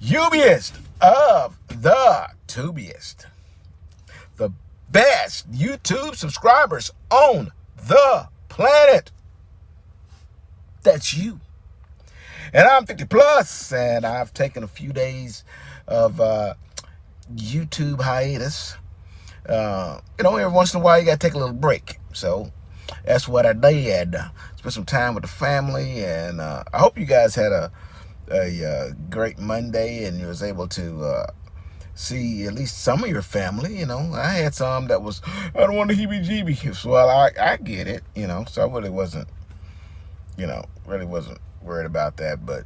Ubiest of the tubiest. The best YouTube subscribers on the planet. That's you. And I'm 50 plus, and I've taken a few days of YouTube hiatus. Every once in a while you gotta take a little break. So that's what I did. Spent some time with the family, and I hope you guys had a great Monday, and you was able to see at least some of your family. I had some that was, I don't want to heebie-jeebies. Well, I get it. So I really wasn't worried about that. But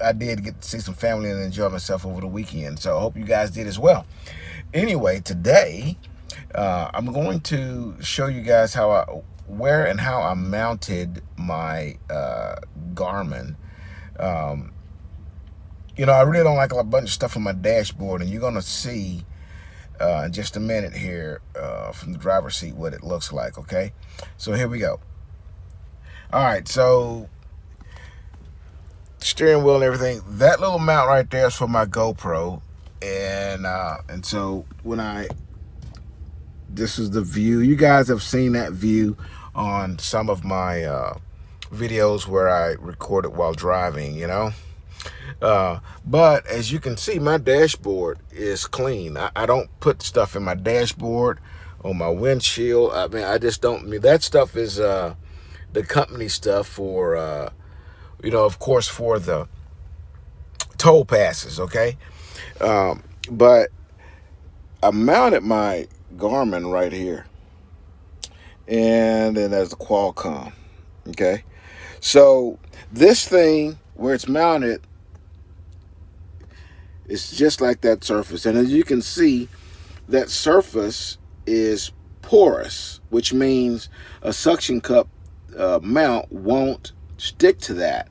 I did get to see some family and enjoy myself over the weekend. So I hope you guys did as well. Anyway, today I'm going to show you guys where and how I mounted my Garmin. I really don't like a bunch of stuff on my dashboard, and you're going to see in just a minute here from the driver's seat what it looks like, okay? So here we go. All right, so steering wheel and everything, that little mount right there is for my GoPro, and so this is the view. You guys have seen that view on some of my videos where I recorded while driving, but as you can see, my dashboard is clean. I don't put stuff in my dashboard, on my windshield. I just don't. That stuff is the company stuff for, of course, for the toll passes, okay? But I mounted my Garmin right here, and then there's the Qualcomm, okay? So this thing, where it's mounted, it's just like that surface, and as you can see, that surface is porous, which means a suction cup mount won't stick to that.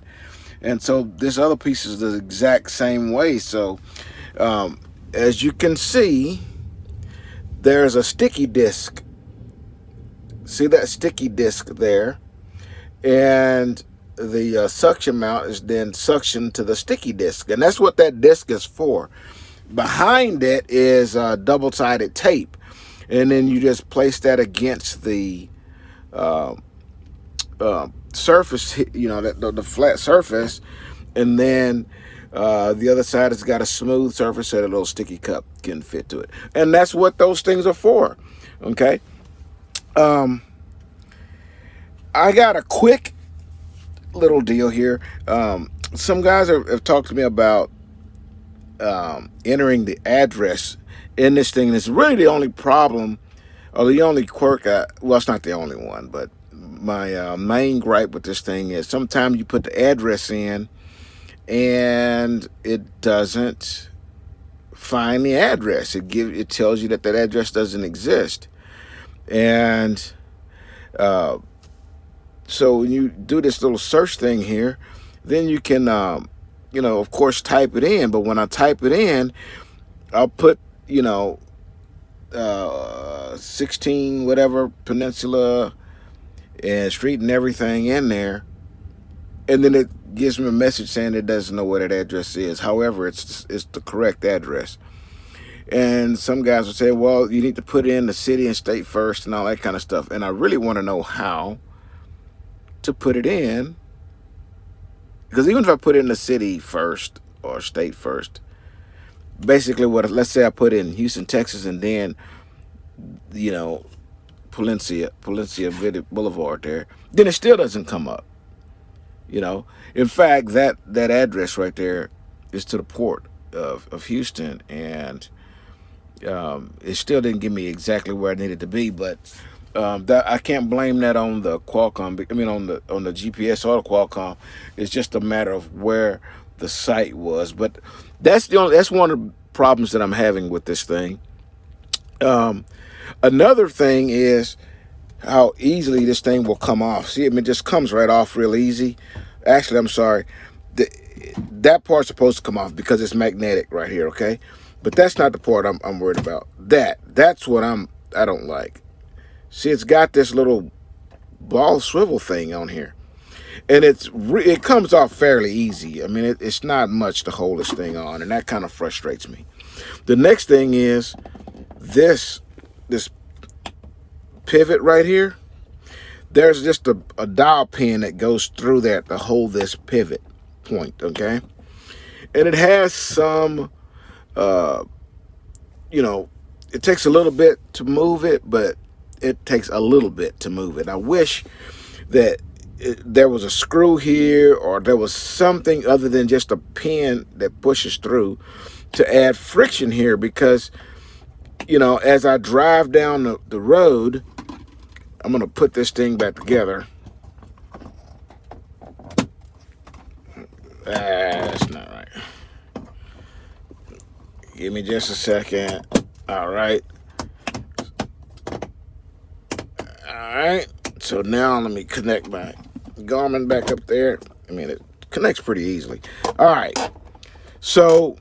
And so this other piece is the exact same way. So as you can see, there's a sticky disc. See that sticky disc there? And the suction mount is then suctioned to the sticky disc, and that's what that disc is for. Behind it is double-sided tape, and then you just place that against the surface, the flat surface, and then the other side has got a smooth surface so that a little sticky cup can fit to it, and that's what those things are for. Okay. I got a quick little deal here. Some guys have talked to me about entering the address in this thing, and it's really the only problem, or the only quirk. Well, it's not the only one, but my main gripe with this thing is sometimes you put the address in and it doesn't find the address. It tells you that address doesn't exist, and so when you do this little search thing here, then you can, of course, type it in. But when I type it in, I'll put, 16 whatever Peninsula and street and everything in there, and then it gives me a message saying it doesn't know what that address is. However, it's the correct address. And some guys will say, well, you need to put in the city and state first and all that kind of stuff. And I really want to know how to put it in, because even if I put in the city first or state first, basically let's say I put in Houston, Texas, and then Palencia Boulevard there, then it still doesn't come up. In fact, that address right there is to the port of Houston, and it still didn't give me exactly where I needed to be. But that I can't blame that on the Qualcomm. On the GPS or the Qualcomm. It's just a matter of where the site was. But that's one of the problems that I'm having with this thing. Another thing is how easily this thing will come off. See, it just comes right off real easy. Actually, I'm sorry. That part's supposed to come off because it's magnetic right here, okay? But that's not the part I'm worried about. That's what I don't like. See, it's got this little ball swivel thing on here. And it comes off fairly easy. I mean, it's not much to hold this thing on, and that kind of frustrates me. The next thing is this pivot right here. There's just a dowel pin that goes through that to hold this pivot point, okay? And it has some, it takes a little bit to move it, but it takes a little bit to move it. I wish that there was a screw here, or there was something other than just a pin that pushes through to add friction here, because, as I drive down the road, I'm going to put this thing back together. That's not right. Give me just a second. All right. So now let me connect my Garmin back up there. I mean, it connects pretty easily. All right. So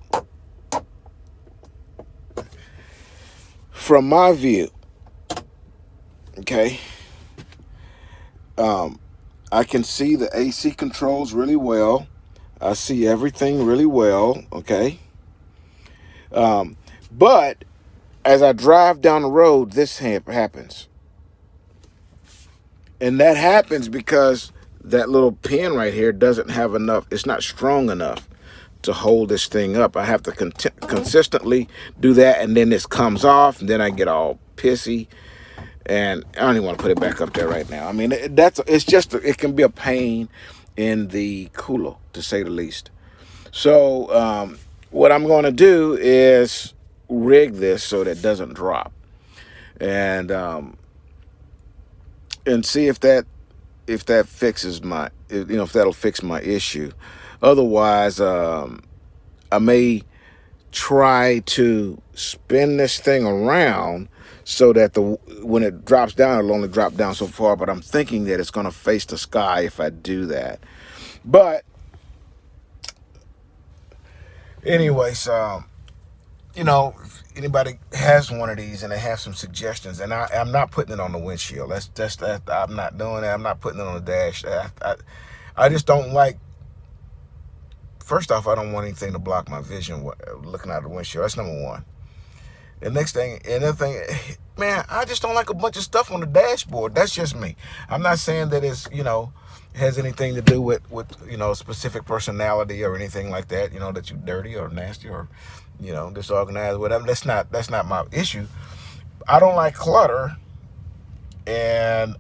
from my view, okay, I can see the AC controls really well. I see everything really well, okay? But as I drive down the road, this happens. And that happens because that little pin right here doesn't have enough, it's not strong enough to hold this thing up. I have to consistently do that, and then this comes off, and then I get all pissy. And I don't even want to put it back up there right now. I mean, it can be a pain in the culo, to say the least. So what I'm going to do is rig this so that it doesn't drop, and see if that fixes my, if that'll fix my issue. Otherwise, I may try to spin this thing around so that when it drops down, it'll only drop down so far. But I'm thinking that it's going to face the sky if I do that. But anyways, if anybody has one of these and they have some suggestions, and I'm not putting it on the windshield. I'm not doing that. I'm not putting it on the dash. I just don't like. First off, I don't want anything to block my vision looking out the windshield. That's number one. The next thing, another thing, man, I just don't like a bunch of stuff on the dashboard. That's just me. I'm not saying that it's, has anything to do with specific personality or anything like that, that you're dirty or nasty or, disorganized, whatever. That's not my issue. I don't like clutter. And,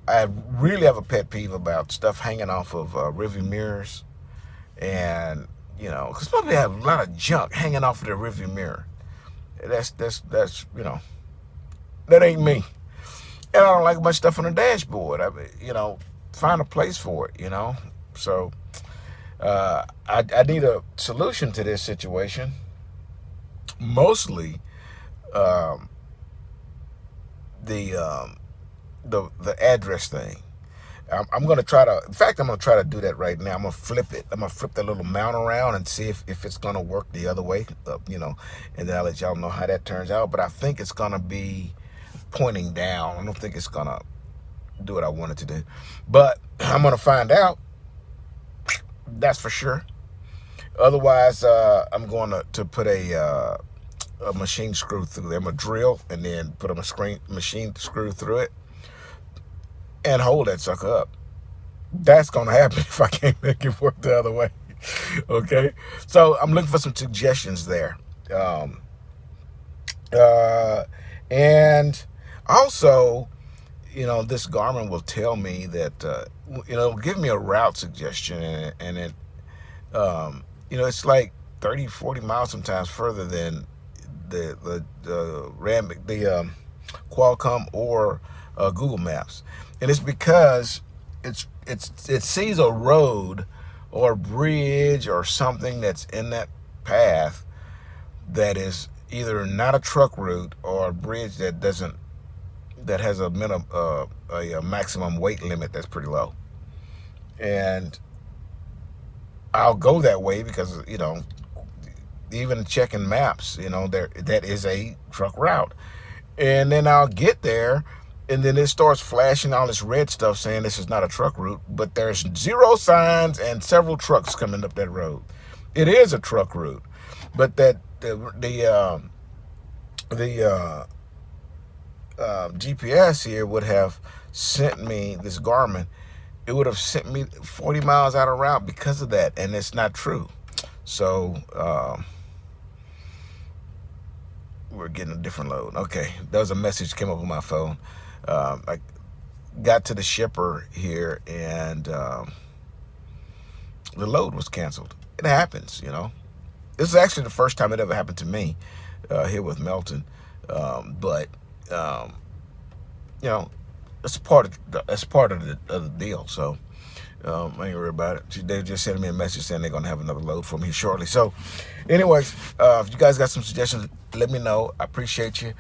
I really have a pet peeve about stuff hanging off of rearview mirrors. And, because probably have a lot of junk hanging off of the rearview mirror. That's that ain't me. And I don't like a bunch of stuff on the dashboard. Find a place for it, So I need a solution to this situation. Mostly the address thing. I'm going to try to, in fact, I'm going to try to do that right now. I'm going to flip it. I'm going to flip the little mount around and see if it's going to work the other way, and then I'll let y'all know how that turns out. But I think it's going to be pointing down. I don't think it's going to do what I want it to do. But I'm going to find out. That's for sure. Otherwise, I'm going to put a machine screw through there. I'm going to drill and then put a machine screw through it and hold that sucker up. That's going to happen if I can't make it work the other way. Okay? So I'm looking for some suggestions there. And also, this Garmin will tell me that, give me a route suggestion, and it, it's like 30, 40 miles sometimes further than the Qualcomm or Google Maps. And it's because it sees a road or a bridge or something that's in that path that is either not a truck route or a bridge that has a maximum weight limit that's pretty low. And I'll go that way because, even checking maps, that is a truck route. And then I'll get there And then it starts flashing all this red stuff saying this is not a truck route, but there's 0 signs and several trucks coming up that road. It is a truck route, but that the GPS here would have sent me, this Garmin, it would have sent me 40 miles out of route because of that, and it's not true. So we're getting a different load. Okay, there was a message came up on my phone. I got to the shipper here, and the load was canceled. It happens, you know. This is actually the first time it ever happened to me here with Melton, but you know, it's part of the deal. So I ain't worried about it. They just sent me a message saying they're gonna have another load for me shortly. So, anyways, if you guys got some suggestions, let me know. I appreciate you.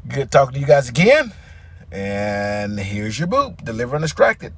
Good talking to you guys again. And here's your boo, Deliver Undistracted.